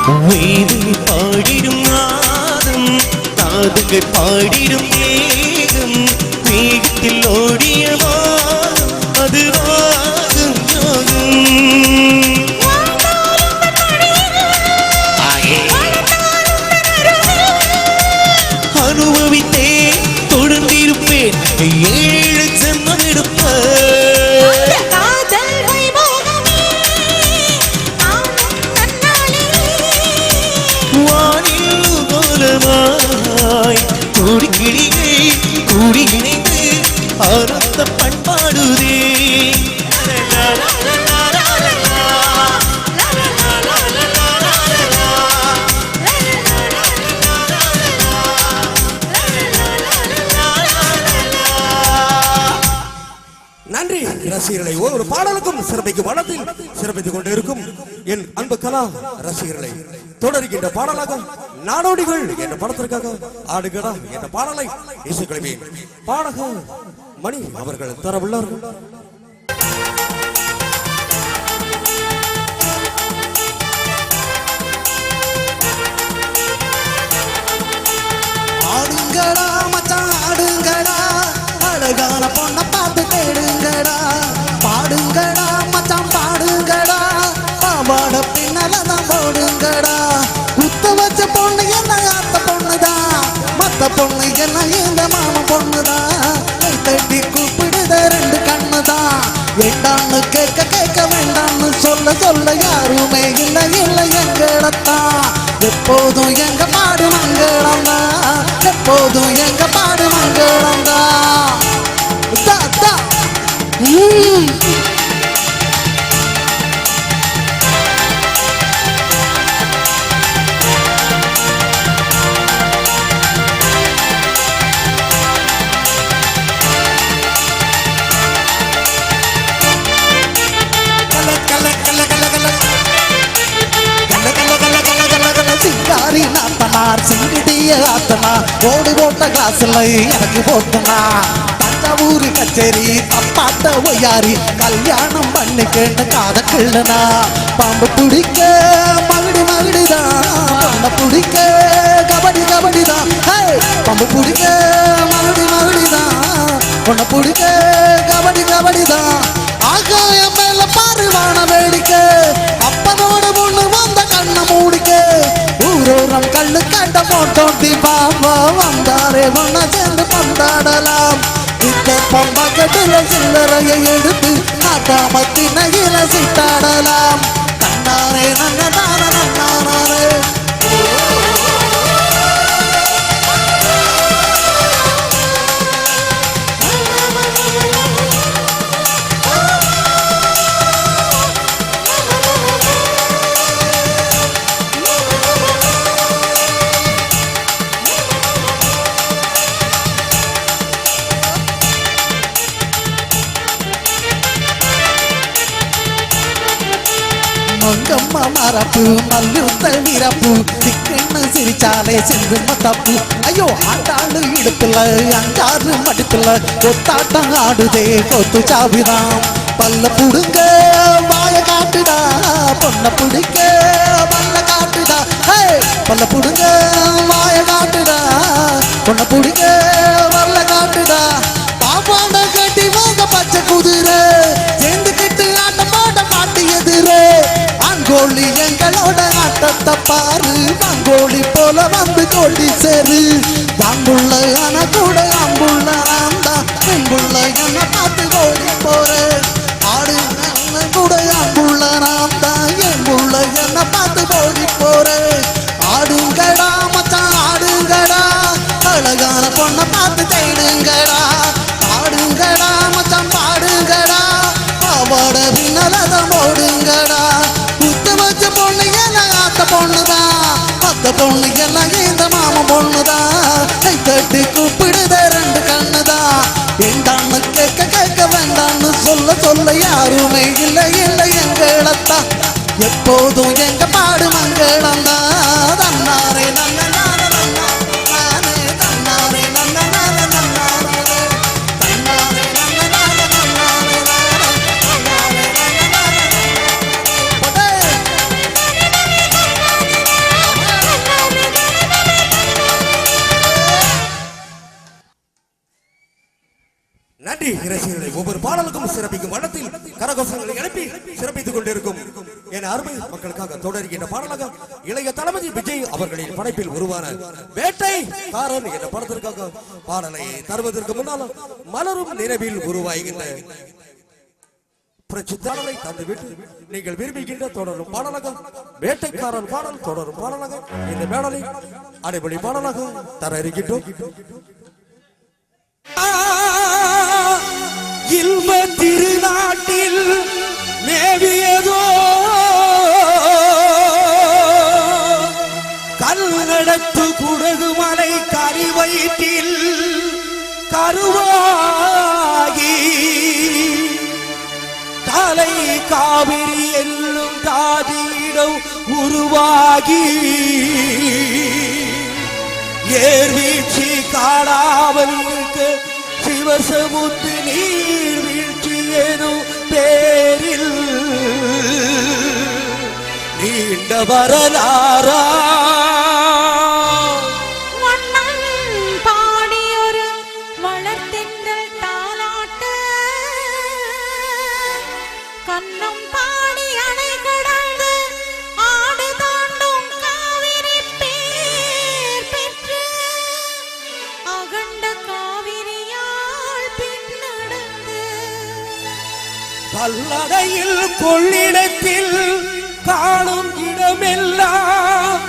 வேதனை பாடிடும் நாதம் காதுகள் பாடிடும் வேகம் வேகத்தில் ஓடியவா அது வாகம் யோகம் அனுபவித்தே தொடர்ந்திருப்பேன் 7 ஜென்மம் எடுப்பேன் கூடி கிளிகை கூடி இணைந்து ஆனந்த பண்பாடுதே நன்றி ரசிகர்களை. ஒரு பாடலுக்கும் சிறப்பிக்கும் வளத்தில் சிறப்பித்துக் கொண்டிருக்கும் என் அன்பு கலா ரசிகர்களை தொடர்கின்ற பாடலாக நாடோடிகள் என்ற படத்திற்காக ஆடுகடா என்ற பாடலை இசைக்கிழமை பாடக மணி அவர்கள் தர உள்ளார்கள். ஆடுங்கடா மச்சான் ஆடுங்கடா அழகான பொண்ணை பார்த்து தேடுங்கடா பாடுங்கடா மச்சான் பாடுங்கடா பாவாட பின்னலதான் போடுங்கடா குத்து வச்ச பொண்ணு என்ன ஆத்த பொண்ணுதான் மத்த பொண்ணு என்ன இந்த மாம பொண்ணுதான் தட்டி கூப்பிடுத 2 கண்ணுதான் வேண்டான்னு கேட்க கேட்க வேண்டான்னு சொல்ல சொல்ல யாருமே இல்லை இல்லை எங்கடத்தான் எப்போதும் எங்க பாடு மங்களம்தா எப்போதும் எங்க பாடு மங்களம்தா சிங்காரி நாத்தனார் சிங்கிடிய ஆத்தனா ஓடு போட்ட கிளாஸ்ல எனக்கு போட்டுனா தஞ்சாவூர் கச்சேரி அப்பாட்ட ஒய்யாரி கல்யாணம் பண்ணிக்கேன்னு காத கிள்ளனா பாம்பு பிடிக்க மகுடி மகுடிதான் பொண்ணை பிடிக்க கபடி கபடிதான் பாம்பு பிடிக்க மகுடி மகுடிதான் பொண்ணை பிடிக்க கபடி கபடிதான் ஆகாயம் மேல பாருவான வேடிக்கை அப்பனோட பொண்ணு வந்த கண்ணை மூடிக்க ஊரோரம் கண்ணு கண்ட போட்டோட்டி பாப்பா வந்தாரே ஒன்ன சேர்ந்து பந்தாடலாம் இந்த பம்பகத்துல சில்லறையை எடுத்து நாட்டாமத்தினையில சிட்டாடலாம் கண்ணாரே நன்னதான நன்னாரே மங்கம்மா மரப்பு மல்லுத்த வீரப்பு திக்கன்னு சிரிச்சாலே செந்து மத்தப்பு ஐயோ ஆண்டாளு இடுப்புல 5-6 மடுப்புல கொத்தாட்டம் ஆடுதே கொத்து சாவிதான் பல்ல புடுங்க வாய காட்டுடா பொண்ணை பிடிக்க பல்ல காட்டுடா பல்ல புடுங்க வாய காட்டுடா பொண்ணை பிடிக்க பல்ல காட்டுடா பாப்பாண்ட கட்டி வாங்க பச்சை குதிரை சேர்ந்து கிட்டு ஆட்டம் போட பாட்டு எதிரே கோழி எங்களோட ஆட்டத்தை பாரு பங்கோழி போல வந்து கோழி சேரு வாங்குள்ள ஆன கூட அம்புள்ள ஆந்தா பெண்குள்ள என்ன பார்த்து கோழி போற ஆடு கூட அம்புள்ள ஆந்தா எங்குள்ள என்ன பார்த்து கோழி போற ஆடுங்கடா மச்சான் ஆடுங்கடா அழகான பொண்ணை பார்த்து தேடுங்கடா ஆடுங்கடா மச்சான் பாடுங்கடா பாவாட பின்னலதான் போடுங்கடா பொண்ணு எல்லாம் ஆத்த பொண்ணுதான் மத்த பொண்ணு எல்லாம் இந்த மாம பொண்ணுதான் தட்டி கூப்பிடுத 2 கண்ணுதான் வேண்டான்னு கேட்க கேட்க வேண்டான்னு சொல்ல சொல்ல யாருமே இல்லை இல்லை எங்களத்தான் எப்போதும் எங்க பாடு மங்களம்தான் தன்னாரே நல்ல ஒவ்வொரு பாடலுக்கும் சிறப்பிக்கும் வண்ணத்தில் கரகோஷங்களை எழுப்பி சிறப்பித்துக் கொண்டிருக்கும் என் அருமை மக்களுக்காக தொடர்கின்ற பாடலாக இளைய தளபதி விஜய் அவர்களின் படைப்பில் உருவான வேட்டைக்காரன் என்ற படத்திற்காக பாடலை தருவதற்கு முன்னால் மலரும் நினைவில் உருவாகின்ற பிரச்சித்தாளரை தந்துவிட்டு நீங்கள் விரும்புகின்ற தொடரும் பாடலாக வேட்டைக்காரன் பாடல் தொடரும் பாடலாக இந்த மேடலை அடைபடி பாடலாக தர இருக்கின்றோம். இல்வ திருநாட்டில் மேவியதோ கல்நடத்து குடகு மலை கரிவயிற்றில் கருவாகி தலை காவிரி எல்லும் தாதியிடம் உருவாகி ஏர்வீழ்ச்சி காணாமல் இருக்க சிவசமுத்து நீர் வீழ்ச்சி எனும் பேரில் நீண்ட வரலாறா கண்ணம் பாடி அணை கடந்து ஆடு தாண்டும் காவிரி பேர் பெற்று அகண்ட காவிரியால் பின்னடந்து கல்லடையில் கொள்ளிடத்தில் காணும் இடமெல்லாம்